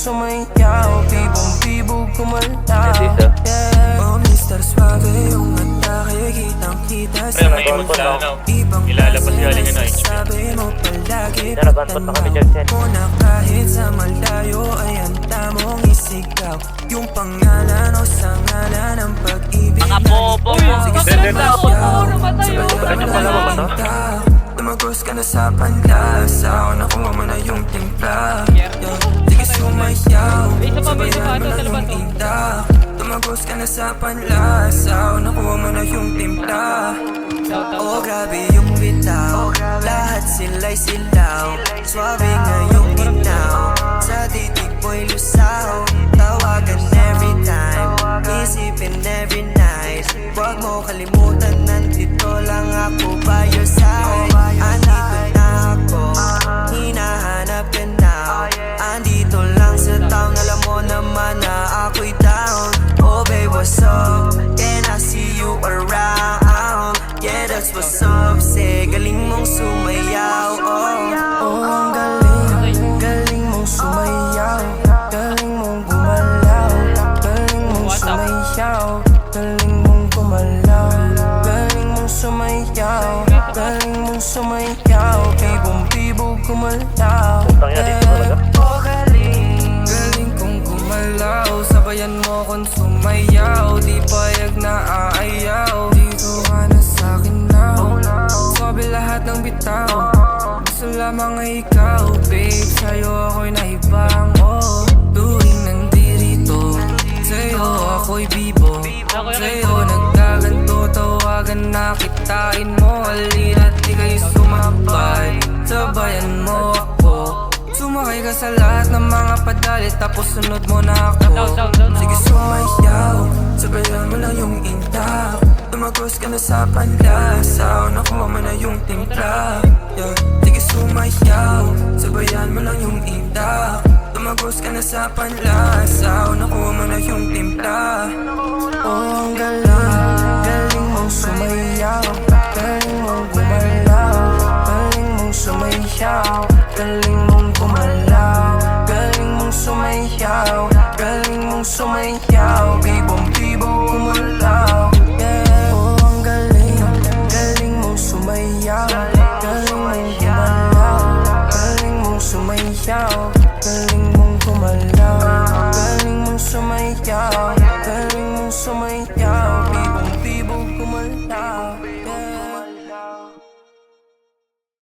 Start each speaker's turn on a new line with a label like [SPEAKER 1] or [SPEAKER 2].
[SPEAKER 1] sumayaw, bibong-bibog kumalaw. Oh, Mr. Suave, yung atake, kitang-kita sa ibang
[SPEAKER 2] ilalabas galing na
[SPEAKER 1] sabi mo palagi,
[SPEAKER 3] Narabantot na kami dyan, Sen.
[SPEAKER 1] mo na kahit sa malayo ay handa mong isigaw yung pangalan o sa ngalan ng pag-ibig.
[SPEAKER 4] Mga bobo.
[SPEAKER 1] Sige,
[SPEAKER 3] Ganyan pala ba to?
[SPEAKER 1] tumagos ka na sa panlasa, nakuha mo na yung timpla. Sige, sumayaw, sabayan mo na yung intak. Tumagos ka na sa panlasa, nakuha mo na yung timpla. Oh, grabe yung bitaw, lahat sila'y silaw. Suabe ngayong ginaw, sa titik mo'y lusaw. Tawagan every time, isipin every night. Huwag mo kalimutan, nandito lang ako by your side. Andito na ako, hinahanap ka na. Andito lang sa town, alam mo naman na ako'y down. Oh babe, what's up? Can I see you around? Yeah, that's what's up. Say, galing mong sumayaw. Oh, ang galing, galing mong sumayaw. Galing mong gumalaw. Galing mong sumayaw. Galing mong gumalaw. Galing mong sumayaw. Galing mong sumayaw. Bibong-bibog gumalaw. Oh, galing, galing kong gumalaw. Sabayan mo kung sumayaw. Di payag na aayaw. Dito ka na sa'kin now. Sabi lahat ng bitaw, gusto lamang ay ikaw, babe. Sa'yo ako'y naibang, oh. Tuwing nandirito, sa'yo ako'y bibo. Sa'yo nagkaganto, tawagan na kitain mo. Halina't di kayo sumabay, sabayan mo ako. Sumakay ka sa lahat ng mga padalit, tapos sunod mo na ako. Sige, sumayaw, sabayan mo lang yung intak. Tumagos ka na sa panlasa, nakuha mo na yung timpla. Sige, sumayaw, sabayan mo lang yung intak. Tumagos ka na sa panlasa, nakuha mo na yung timpla. Oh, ang galing, galing mong sumayaw. Galing mong gumalaw. Galing mong sumayaw. Galing mong gumalaw. Galing mong sumayaw. Galing mong sumayaw. Bibong-bibong gumalaw. Oh, ang galing, galing mong sumayaw. Galing mong gumalaw. Galing mong sumayaw.